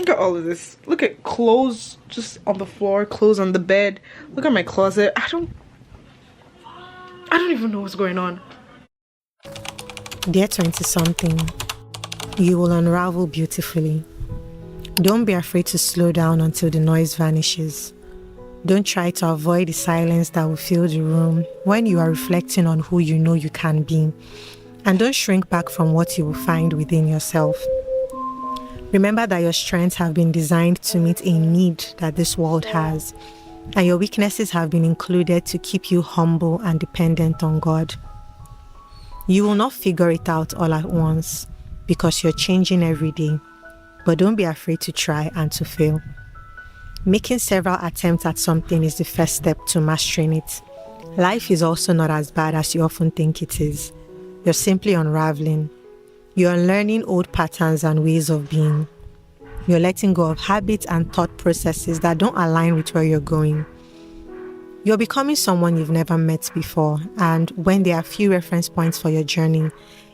Look at all of this. Look at clothes just on the floor, clothes on the bed. Look at my closet. I don't even know what's going on. Dear 20-something, you will unravel beautifully. Don't be afraid to slow down until the noise vanishes. Don't try to avoid the silence that will fill the room when you are reflecting on who you know you can be. And don't shrink back from what you will find within yourself. Remember that your strengths have been designed to meet a need that this world has, and your weaknesses have been included to keep you humble and dependent on God. You will not figure it out all at once because you're changing every day, but don't be afraid to try and to fail. Making several attempts at something is the first step to mastering it. Life is also not as bad as you often think it is. You're simply unraveling. You're unlearning old patterns and ways of being. You're letting go of habits and thought processes that don't align with where you're going. You're becoming someone you've never met before, and when there are few reference points for your journey,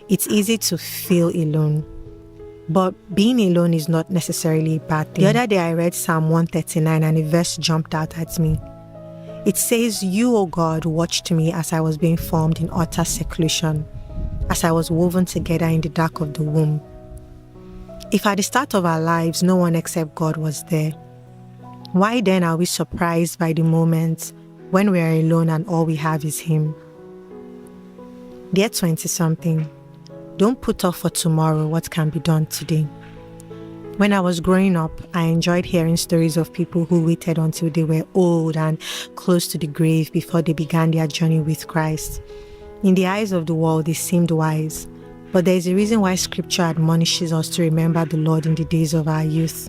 it's easy to feel alone. But being alone is not necessarily a bad thing. The other day I read Psalm 139 and a verse jumped out at me. It says, "You, O God, watched me as I was being formed in utter seclusion, as I was woven together in the dark of the womb." If at the start of our lives no one except God was there, why then are we surprised by the moments when we are alone and all we have is Him? Dear 20-something, don't put off for tomorrow what can be done today. When I was growing up, I enjoyed hearing stories of people who waited until they were old and close to the grave before they began their journey with Christ. In the eyes of the world, they seemed wise, but there is a reason why Scripture admonishes us to remember the Lord in the days of our youth.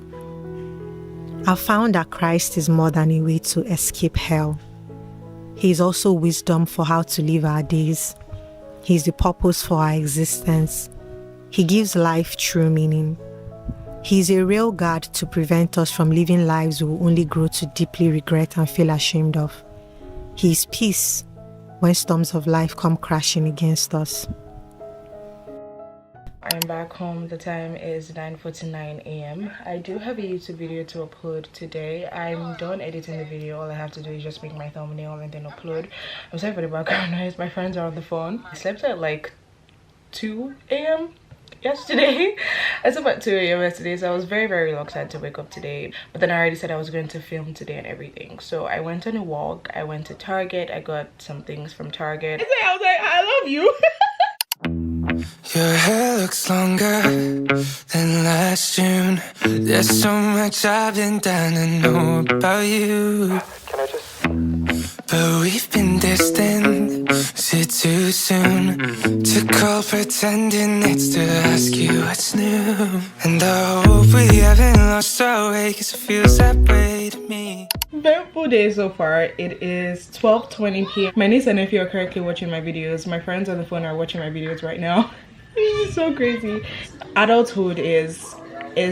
I've found that Christ is more than a way to escape hell. He is also wisdom for how to live our days. He is the purpose for our existence. He gives life true meaning. He is a real guard to prevent us from living lives we will only grow to deeply regret and feel ashamed of. He is peace when storms of life come crashing against us. I'm back home. The time is 9:49 a.m. I do have a YouTube video to upload today. I'm done editing the video. All I have to do is just make my thumbnail and then upload. I'm sorry for the background noise. My friends are on the phone. I slept at like 2 a.m. yesterday. I slept at 2 a.m. yesterday, so I was very reluctant to wake up today. But then I already said I was going to film today and everything. So I went on a walk. I went to Target. I got some things from Target. I was like, I love you. Your hair looks longer than last June. There's so much I've been dying to know about you. Can I just... But we've been distant. Is it too soon to call pretending it's to ask you what's new? And I hope we haven't lost our way, 'cause it feels that way to me. Eventful day so far. It is 12:20 p.m. My niece and nephew are currently watching my videos. My friends on the phone are watching my videos right now. This is so crazy. Adulthood is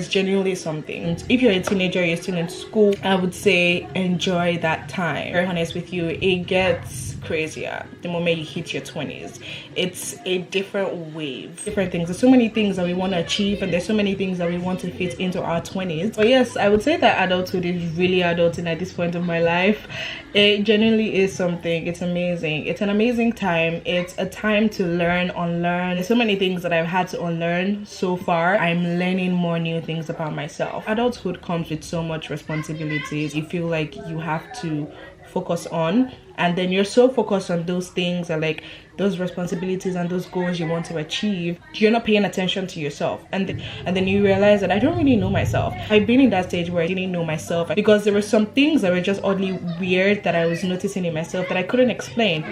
genuinely something. If you're a teenager, you're still in school, I would say enjoy that time. Very honest with you, it gets crazier the moment you hit your 20s. It's a different wave, different things. There's so many things that we want to achieve, and there's so many things that we want to fit into our 20s. But yes, I would say that adulthood is really adulting at this point of my life. It genuinely is something. It's amazing. It's an amazing time. It's a time to learn, unlearn. There's so many things that I've had to unlearn so far. I'm learning more new things about myself. Adulthood comes with so much responsibilities. You feel like you have to focus on, and then you're so focused on those things and like those responsibilities and those goals you want to achieve, you're not paying attention to yourself, and then you realize that I don't really know myself. I've been in that stage where I didn't know myself because there were some things that were just oddly weird that I was noticing in myself that I couldn't explain.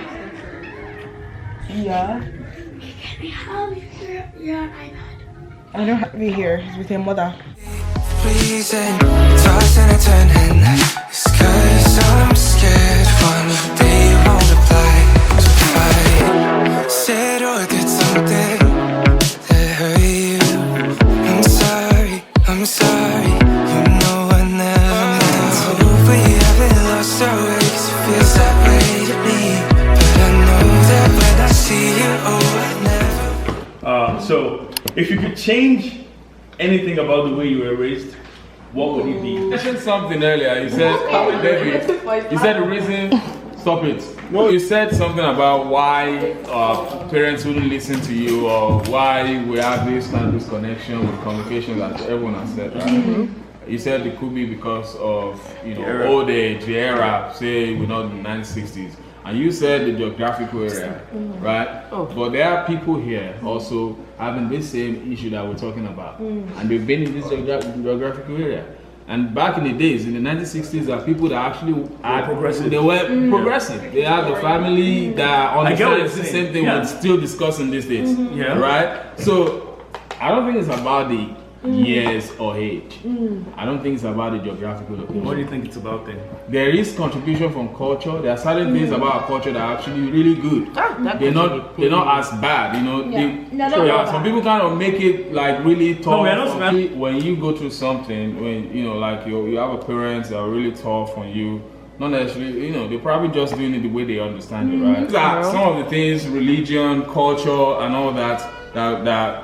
Yeah, Can I have your iPad? I don't have it here. It's with your mother. Reason, tossing and turning, it's 'cause I'm scared one day you won't apply. So if I said or did something that hurt you, I'm sorry, you know I never meant to. We haven't lost our way, 'cause it feels that way to me. But I know that when I see you, oh, I never. So if you could change anything about the way you were raised, what would it be? You mentioned something earlier. You said, David, you said the reason. Stop it. No, you said something about why parents wouldn't listen to you, or why we have this kind of disconnection with communication that everyone has said, right? You said it could be because of old age, the era, say we're not in the 1960s. And you said the geographical area, right? But there are people here also having this same issue that we're talking about. And they've been in this geographical area. And back in the days, in the 1960s, there are people that actually had progressive. They were progressive. They had the family that understands the same thing we're still discussing these days. Right? So I don't think it's about the years or age. I don't think it's about the geographical location. What do you think it's about then? There is contribution from culture. There are certain things about our culture that are actually really good. They're not as bad, some people kind of make it like really tough. When you go through something, when like you have a parents that are really tough on you, not necessarily, they're probably just doing it the way they understand it, right? Some of the things, religion, culture, and all that,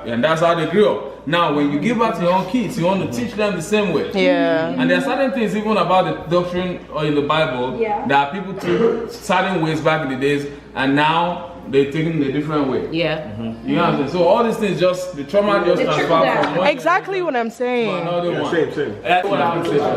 and that's how they grew up. Now, when you give back to your own kids, you want to teach them the same way. And there are certain things even about the doctrine or in the Bible that people took certain ways back in the days, and now they're taking it a different way. You know what I'm saying? So all these things the trauma just transfer from one. Exactly what I'm saying. To another one. Same. That's what I'm saying.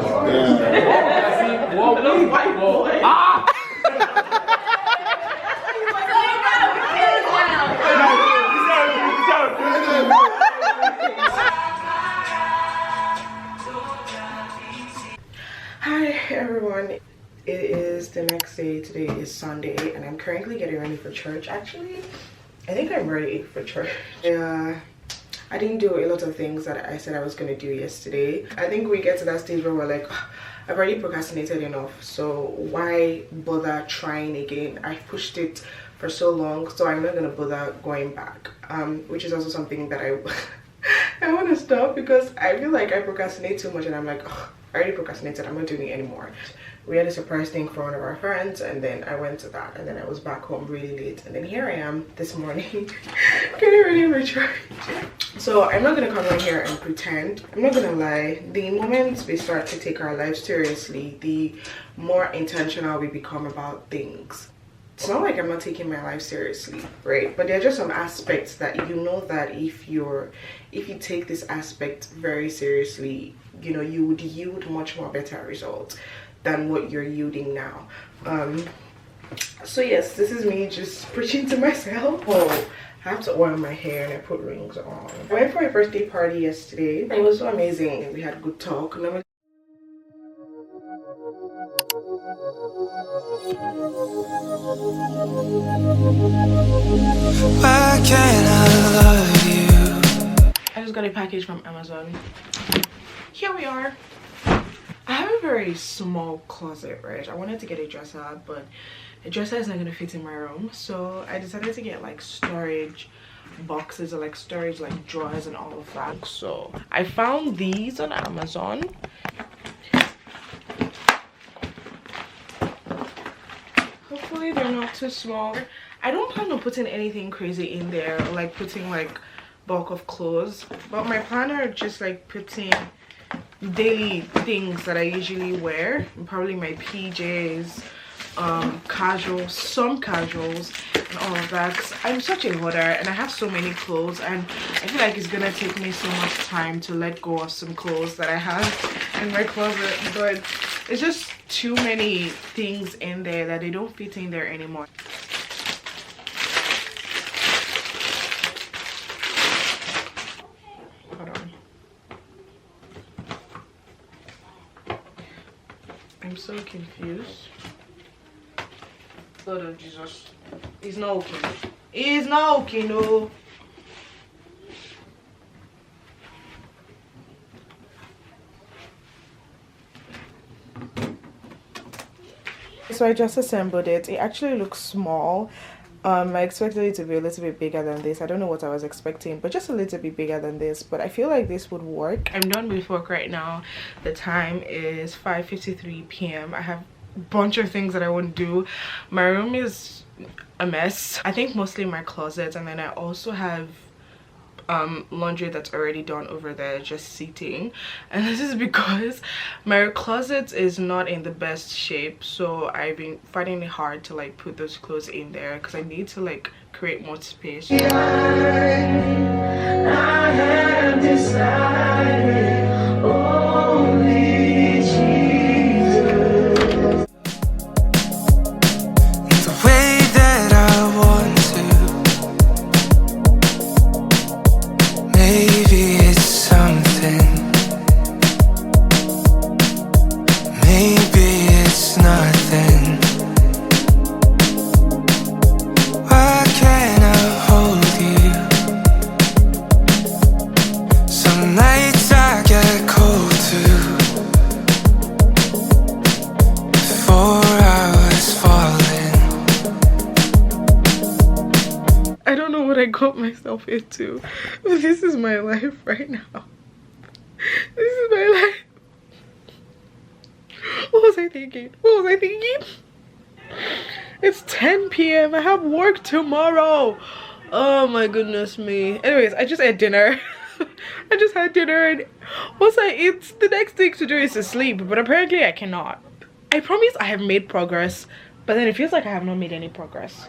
Hi everyone, it is the next day. Today is Sunday and I'm currently getting ready for church. Actually, I think I'm ready for church. I didn't do a lot of things that I said I was going to do yesterday. I think we get to that stage where we're like, I've already procrastinated enough, so why bother trying again? I've pushed it for so long, so I'm not going to bother going back, which is also something that I want to stop, because I feel like I procrastinate too much and I'm like, I already procrastinated, I'm not doing it anymore. We had a surprise thing for one of our friends, and then I went to that, and then I was back home really late, and then here I am this morning getting ready for church. So I'm not gonna come on here and pretend. I'm not gonna lie, the moment we start to take our lives seriously, the more intentional we become about things. It's not like I'm not taking my life seriously, right? But there are just some aspects that that if you take this aspect very seriously, you would yield much more better results than what you're yielding now. So yes, this is me just preaching to myself. I have to oil my hair and I put rings on. I went for a birthday party yesterday. It was so amazing. We had good talk. Why can't I love you? I just got a package from Amazon. Here we are. I have a very small closet, right? I wanted to get a dresser, but a dresser is not going to fit in my room, so I decided to get like storage boxes or like storage like drawers and all of that. So I found these on Amazon. Hopefully they're not too small. I don't plan on putting anything crazy in there, like putting like bulk of clothes, but my plan are just like putting daily things that I usually wear, probably my PJs, casuals, some casuals and all of that, 'cause I'm such a hoarder and I have so many clothes, and I feel like it's gonna take me so much time to let go of some clothes that I have in my closet, but it's just too many things in there that they don't fit in there anymore. I'm so confused. Lord of Jesus. It's not okay. It's not okay, no. So I just assembled it. It actually looks small. I expected it to be a little bit bigger than this. I don't know what I was expecting, but just a little bit bigger than this. But I feel like this would work. I'm done with work right now. The time is 5:53 p.m. I have a bunch of things that I want to do. My room is a mess. I think mostly my closet, and then I also have laundry that's already done over there, just sitting. And this is because my closet is not in the best shape, so I've been finding it hard to like put those clothes in there because I need to like create more space. I have decided only Jesus. The way that I want to. Maybe it's something. Maybe it's nothing. Why can't I hold you? Some nights I get cold too. 4 hours falling. I don't know what I got myself into, but this is my life right now. This is my life. What was I thinking? What was I thinking? It's 10 p.m. I have work tomorrow. Oh my goodness me. Anyways, I just had dinner. I just had dinner, and once I eat, the next thing to do is to sleep, but apparently I cannot. I promise I have made progress, but then it feels like I have not made any progress.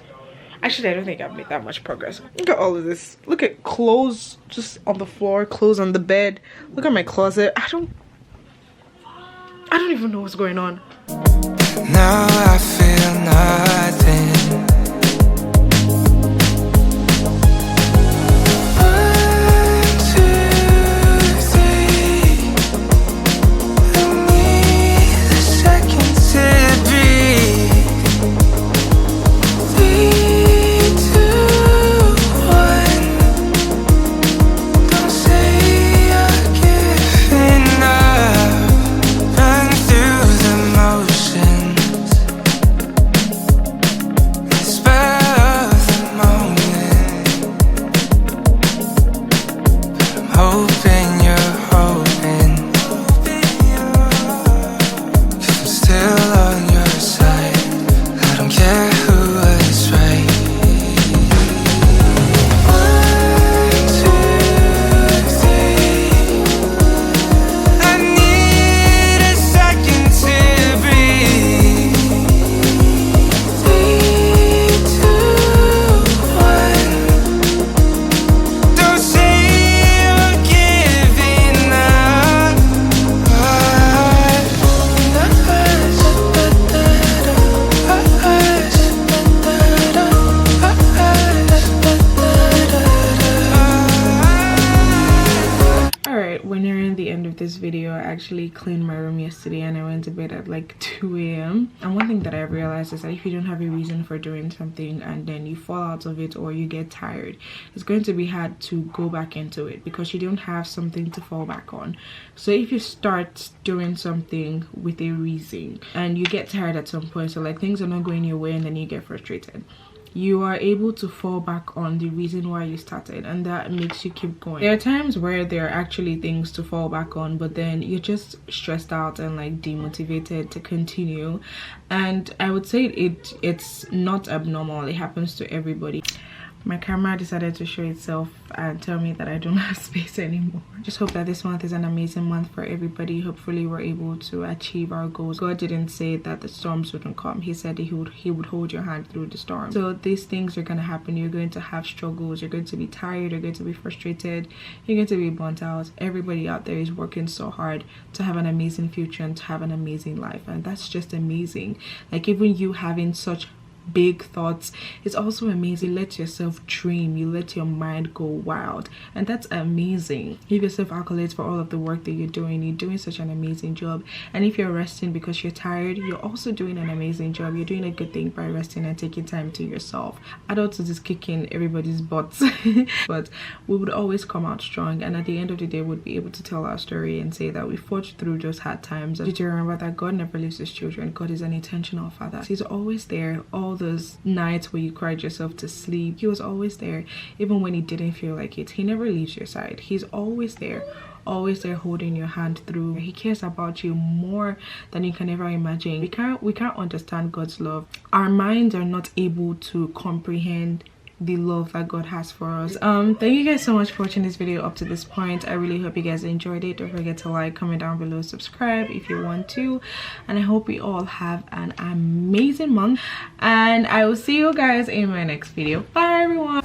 Actually, I don't think I've made that much progress. Look at all of this. Look at clothes just on the floor, clothes on the bed. Look at my closet. I don't even know what's going on. Now I feel nothing. 1, 2, 3. I need a second to breathe. 3, 2, 1. Don't say you're giving up. Run through the motions. The spell of the moment. I'm hoping you're hoping. 'Cause I'm still on your side. I don't care who was right. 1, 2, 3. I need a second to breathe. 3, 2, 1. Don't say you're giving up. Alright, we're nearing the end of this video. I actually cleaned my room yesterday and I went to bed at like 2 a.m. And one thing that I realized is that if you don't have a reason for doing something and then you fall out of it or you get tired, it's going to be hard to go back into it because you don't have something to fall back on. So if you start doing something with a reason and you get tired at some point, so like things are not going your way and then you get frustrated, you are able to fall back on the reason why you started, and that makes you keep going. There are times where there are actually things to fall back on, but then you're just stressed out and like demotivated to continue. And I would say it's not abnormal. It happens to everybody. My camera decided to show itself and tell me that I don't have space anymore. Just hope that this month is an amazing month for everybody. Hopefully we're able to achieve our goals. God didn't say that the storms wouldn't come. He said he would hold your hand through the storm. So these things are going to happen. You're going to have struggles. You're going to be tired. You're going to be frustrated. You're going to be burnt out. Everybody out there is working so hard to have an amazing future and to have an amazing life. And that's just amazing. Like even you having such big thoughts, it's also amazing. Let yourself dream. You let your mind go wild, and that's amazing. Give yourself accolades for all of the work that you're doing. You're doing such an amazing job. And if you're resting because you're tired, you're also doing an amazing job. You're doing a good thing by resting and taking time to yourself. Adulthood is kicking everybody's butts but we would always come out strong, and at the end of the day we'd be able to tell our story and say that we fought through those hard times. Did you remember that God never leaves his children? God is an intentional father. He's always there. All those nights where you cried yourself to sleep, he was always there. Even when he didn't feel like it, he never leaves your side. He's always there holding your hand through. He cares about you more than you can ever imagine. We can't understand God's love. Our minds are not able to comprehend the love that God has for us. Thank you guys so much for watching this video up to this point. I really hope you guys enjoyed it. Don't forget to like, comment down below, subscribe if you want to, and I hope we all have an amazing month, and I will see you guys in my next video. Bye everyone.